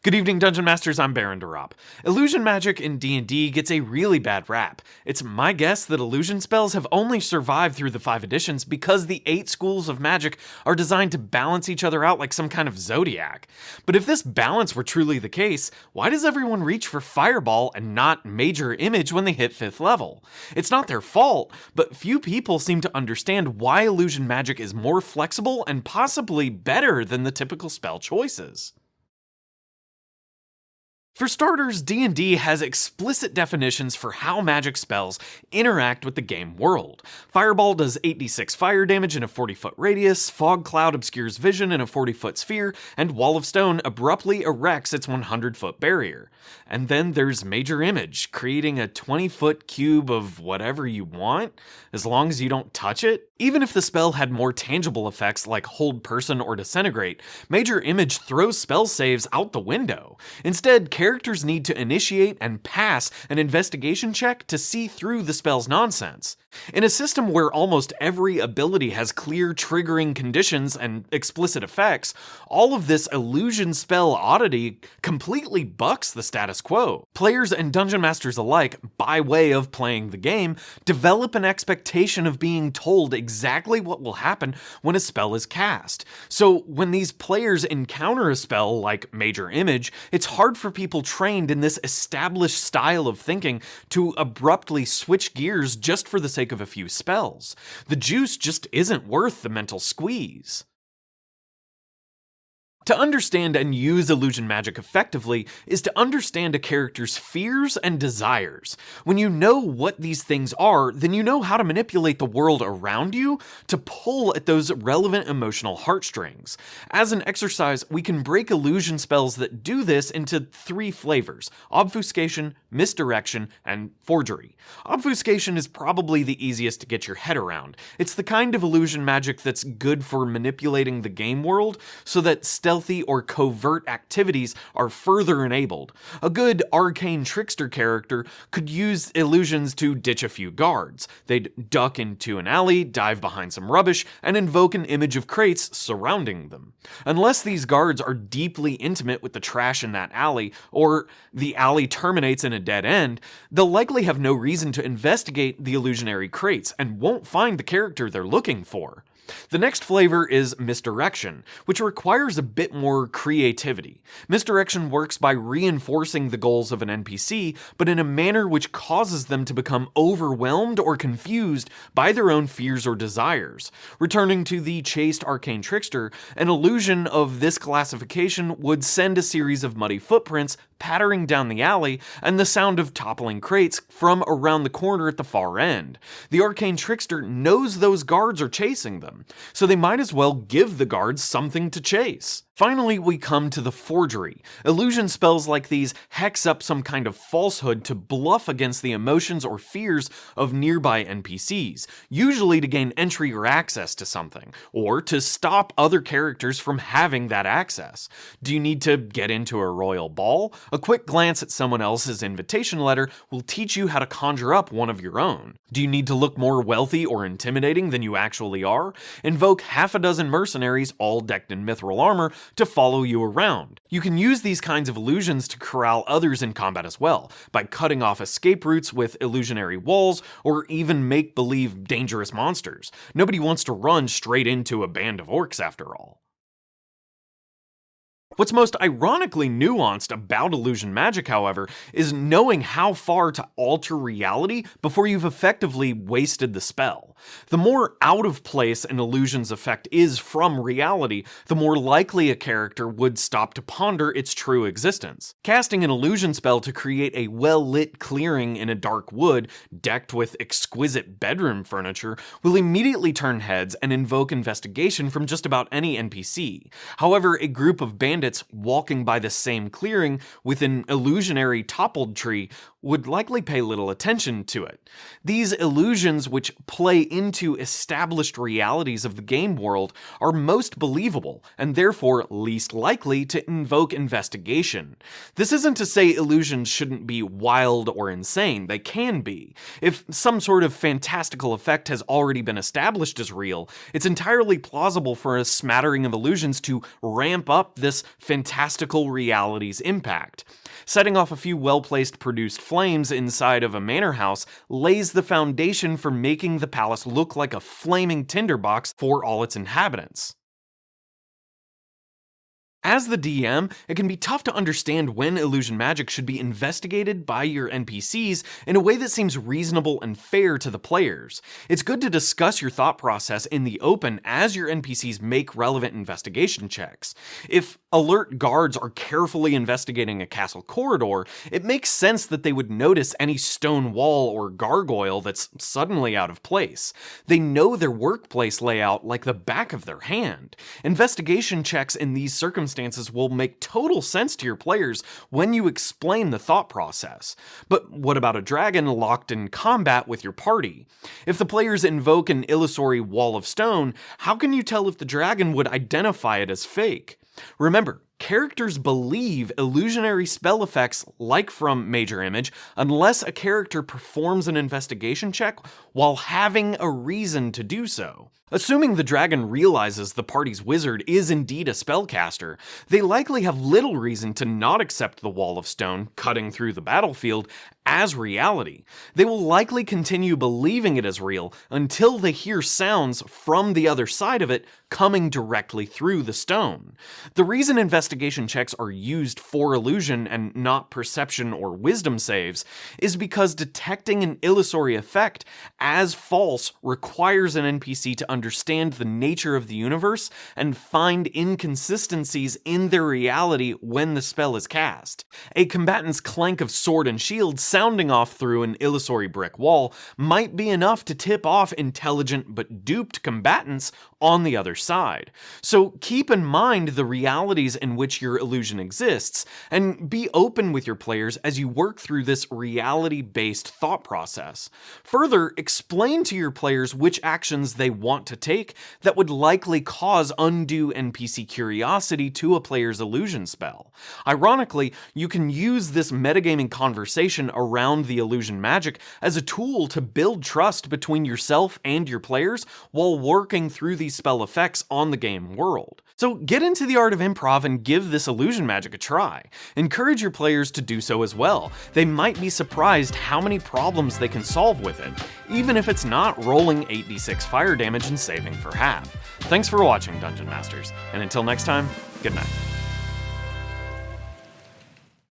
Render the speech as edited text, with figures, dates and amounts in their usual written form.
Good evening, Dungeon Masters, I'm Baron Durop. Illusion magic in D&D gets a really bad rap. It's my guess that illusion spells have only survived through the 5 editions because the 8 schools of magic are designed to balance each other out like some kind of zodiac. But if this balance were truly the case, why does everyone reach for Fireball and not Major Image when they hit 5th level? It's not their fault, but few people seem to understand why illusion magic is more flexible and possibly better than the typical spell choices. For starters, D&D has explicit definitions for how magic spells interact with the game world. Fireball does 8d6 fire damage in a 40-foot radius, Fog Cloud obscures vision in a 40-foot sphere, and Wall of Stone abruptly erects its 100-foot barrier. And then there's Major Image, creating a 20-foot cube of whatever you want, as long as you don't touch it. Even if the spell had more tangible effects like Hold Person or Disintegrate, Major Image throws spell saves out the window. Instead, characters need to initiate and pass an investigation check to see through the spell's nonsense. In a system where almost every ability has clear triggering conditions and explicit effects, all of this illusion spell oddity completely bucks the status quo. Players and dungeon masters alike, by way of playing the game, develop an expectation of being told exactly what will happen when a spell is cast. So when these players encounter a spell like Major Image, it's hard for people trained in this established style of thinking to abruptly switch gears just for the sake of a few spells. The juice just isn't worth the mental squeeze. To understand and use illusion magic effectively is to understand a character's fears and desires. When you know what these things are, then you know how to manipulate the world around you to pull at those relevant emotional heartstrings. As an exercise, we can break illusion spells that do this into 3 flavors: obfuscation, misdirection, and forgery. Obfuscation is probably the easiest to get your head around. It's the kind of illusion magic that's good for manipulating the game world so that stealthy or covert activities are further enabled. A good arcane trickster character could use illusions to ditch a few guards. They'd duck into an alley, dive behind some rubbish, and invoke an image of crates surrounding them. Unless these guards are deeply intimate with the trash in that alley, or the alley terminates in a dead end, they'll likely have no reason to investigate the illusionary crates and won't find the character they're looking for. The next flavor is misdirection, which requires a bit more creativity. Misdirection works by reinforcing the goals of an NPC, but in a manner which causes them to become overwhelmed or confused by their own fears or desires. Returning to the chaste arcane trickster, an illusion of this classification would send a series of muddy footprints pattering down the alley and the sound of toppling crates from around the corner at the far end. The arcane trickster knows those guards are chasing them, so they might as well give the guards something to chase. Finally, we come to the forgery. Illusion spells like these hex up some kind of falsehood to bluff against the emotions or fears of nearby NPCs, usually to gain entry or access to something, or to stop other characters from having that access. Do you need to get into a royal ball? A quick glance at someone else's invitation letter will teach you how to conjure up one of your own. Do you need to look more wealthy or intimidating than you actually are? Invoke half a dozen mercenaries, all decked in mithril armor, to follow you around. You can use these kinds of illusions to corral others in combat as well, by cutting off escape routes with illusionary walls, or even make-believe dangerous monsters. Nobody wants to run straight into a band of orcs after all. What's most ironically nuanced about illusion magic, however, is knowing how far to alter reality before you've effectively wasted the spell. The more out of place an illusion's effect is from reality, the more likely a character would stop to ponder its true existence. Casting an illusion spell to create a well-lit clearing in a dark wood, decked with exquisite bedroom furniture, will immediately turn heads and invoke investigation from just about any NPC. However, a group of bandits walking by the same clearing with an illusionary toppled tree would likely pay little attention to it. These illusions, which play into established realities of the game world, are most believable and therefore least likely to invoke investigation. This isn't to say illusions shouldn't be wild or insane. They can be. If some sort of fantastical effect has already been established as real, it's entirely plausible for a smattering of illusions to ramp up this fantastical reality's impact. Setting off a few well-placed produced flames inside of a manor house lays the foundation for making the palace look like a flaming tinderbox for all its inhabitants. As the DM, it can be tough to understand when illusion magic should be investigated by your NPCs in a way that seems reasonable and fair to the players. It's good to discuss your thought process in the open as your NPCs make relevant investigation checks. If alert guards are carefully investigating a castle corridor, it makes sense that they would notice any stone wall or gargoyle that's suddenly out of place. They know their workplace layout like the back of their hand. Investigation checks in these circumstances will make total sense to your players when you explain the thought process. But what about a dragon locked in combat with your party? If the players invoke an illusory wall of stone, how can you tell if the dragon would identify it as fake? Remember, characters believe illusionary spell effects like from Major Image unless a character performs an investigation check while having a reason to do so. Assuming the dragon realizes the party's wizard is indeed a spellcaster, they likely have little reason to not accept the wall of stone cutting through the battlefield as reality. They will likely continue believing it is real until they hear sounds from the other side of it coming directly through the stone. The reason investigation checks are used for illusion and not perception or wisdom saves is because detecting an illusory effect as false requires an NPC to understand the nature of the universe and find inconsistencies in their reality when the spell is cast. A combatant's clank of sword and shield sounding off through an illusory brick wall might be enough to tip off intelligent but duped combatants on the other side. So keep in mind the realities in which your illusion exists, and be open with your players as you work through this reality-based thought process. Further, explain to your players which actions they want to take that would likely cause undue NPC curiosity to a player's illusion spell. Ironically, you can use this metagaming conversation around the illusion magic as a tool to build trust between yourself and your players while working through these spell effects on the game world. So get into the art of improv and give this illusion magic a try. Encourage your players to do so as well. They might be surprised how many problems they can solve with it, even if it's not rolling 8d6 fire damage and saving for half. Thanks for watching, Dungeon Masters, and until next time, good night.